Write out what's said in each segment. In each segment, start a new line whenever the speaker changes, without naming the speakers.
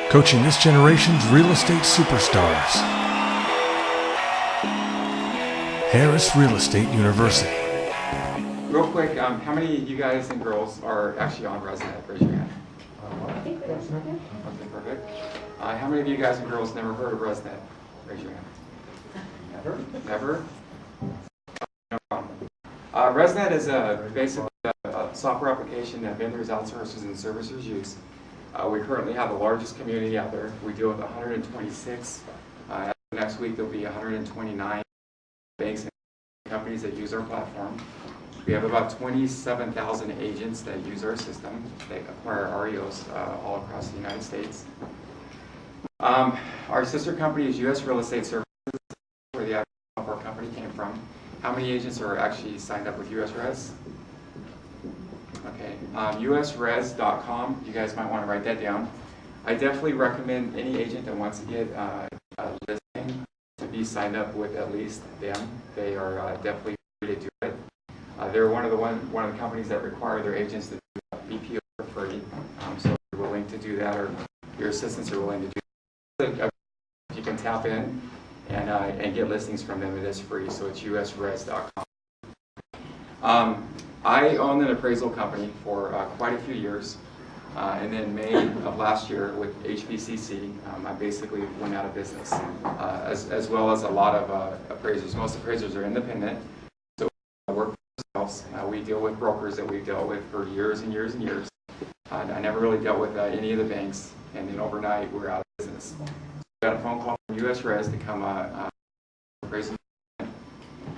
coaching this generation's real estate superstars. Harris Real Estate University.
Real quick, how many of you guys and girls are actually on ResNet? Raise your hand. Okay, perfect. How many of you guys and girls never heard of ResNet? Raise your hand. Never? Never? No problem. ResNet is basically a software application that vendors, outsourcers, and servicers use. We currently have the largest community out there. We deal with 126. Next week there'll be 129 banks and companies that use our platform. We have about 27,000 agents that use our system. They acquire REOs all across the United States. Our sister company is US Real Estate Services, where the actual software company came from. How many agents are actually signed up with US Res? Okay, usres.com, you guys might want to write that down. I definitely recommend any agent that wants to get a listing to be signed up with at least them. They are definitely free to do it. They're one of the companies that require their agents to do BPO for free. So if you're willing to do that, or your assistants are willing to do that, you can tap in and get listings from them. It is free, so it's usres.com. I owned an appraisal company for quite a few years, and then May of last year with HBCC, I basically went out of business, as well as a lot of appraisers. Most appraisers are independent, so we work for ourselves. We deal with brokers that we've dealt with for years and years and years. I never really dealt with any of the banks, and then overnight we're out of business. So we got a phone call from US Res to come appraise.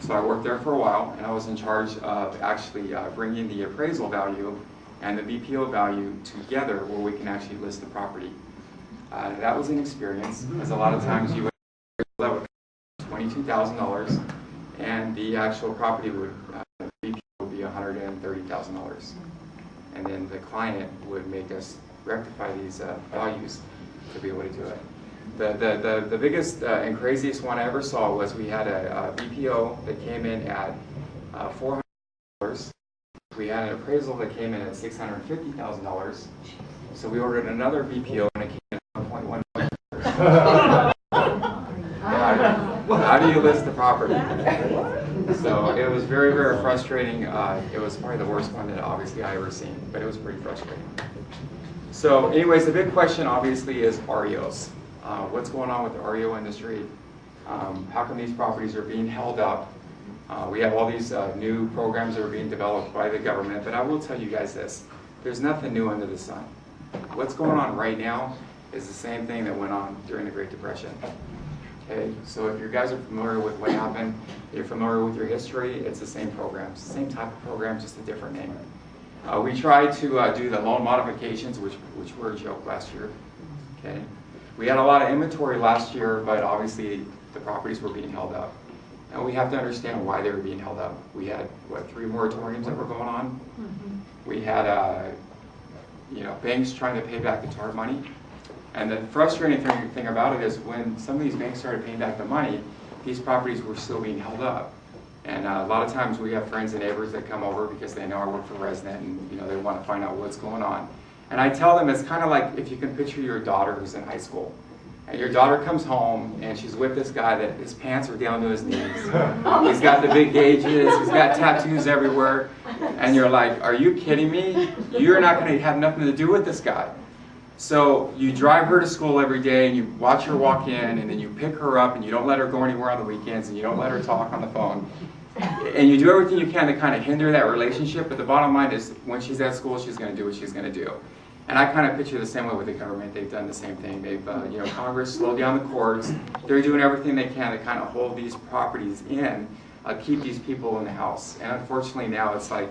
So I worked there for a while, and I was in charge of actually bringing the appraisal value and the BPO value together where we can actually list the property. That was an experience, because a lot of times you would cost $22,000, and the actual property would BPO would be $130,000, and then the client would make us rectify these values to be able to do it. The biggest and craziest one I ever saw was we had a BPO that came in at $400. We had an appraisal that came in at $650,000. So we ordered another BPO and it came in at $1.1 million. How do you list the property? So it was very, very frustrating. It was probably the worst one that obviously I ever seen, but it was pretty frustrating. So anyways, the big question obviously is REOs. What's going on with the REO industry? How come these properties are being held up? We have all these new programs that are being developed by the government, but I will tell you guys this. There's nothing new under the sun. What's going on right now is the same thing that went on during the Great Depression. Okay, so if you guys are familiar with what happened, you're familiar with your history, it's the same programs, same type of program, just a different name. We tried to do the loan modifications, which were a joke last year. Okay. We had a lot of inventory last year, but obviously the properties were being held up. And we have to understand why they were being held up. We had, what, 3 moratoriums that were going on? Mm-hmm. We had, banks trying to pay back the TARP money. And the frustrating thing about it is when some of these banks started paying back the money, these properties were still being held up. And a lot of times we have friends and neighbors that come over because they know I work for ResNet and they want to find out what's going on. And I tell them it's kind of like if you can picture your daughter who's in high school. And your daughter comes home and she's with this guy that his pants are down to his knees. He's got the big gauges, he's got tattoos everywhere. And you're like, are you kidding me? You're not going to have nothing to do with this guy. So you drive her to school every day and you watch her walk in and then you pick her up and you don't let her go anywhere on the weekends and you don't let her talk on the phone. And you do everything you can to kind of hinder that relationship, but the bottom line is when she's at school, she's going to do what she's going to do. And I kind of picture the same way with the government. They've done the same thing. They've, Congress slowed down the courts. They're doing everything they can to kind of hold these properties in, keep these people in the house. And unfortunately now it's like,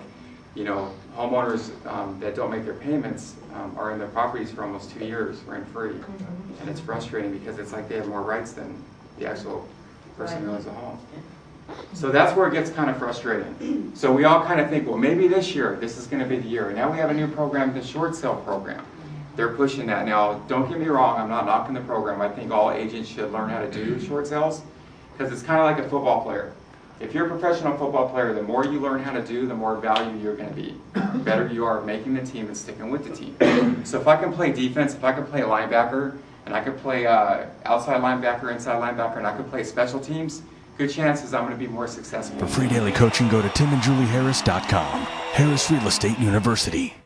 homeowners that don't make their payments are in their properties for almost 2 years rent-free. And it's frustrating because it's like they have more rights than the actual person who owns the home. So that's where it gets kind of frustrating. So we all kind of think, well, maybe this year, this is going to be the year. And now we have a new program, the short sale program. They're pushing that. Now, don't get me wrong, I'm not knocking the program. I think all agents should learn how to do short sales because it's kind of like a football player. If you're a professional football player, the more you learn how to do, the more value you're going to be. The better you are at making the team and sticking with the team. So if I can play defense, if I can play linebacker, and I could play outside linebacker, inside linebacker, and I could play special teams, good chances I'm going to be more successful.
For free daily coaching, go to timandjulieharris.com. Harris Real Estate University.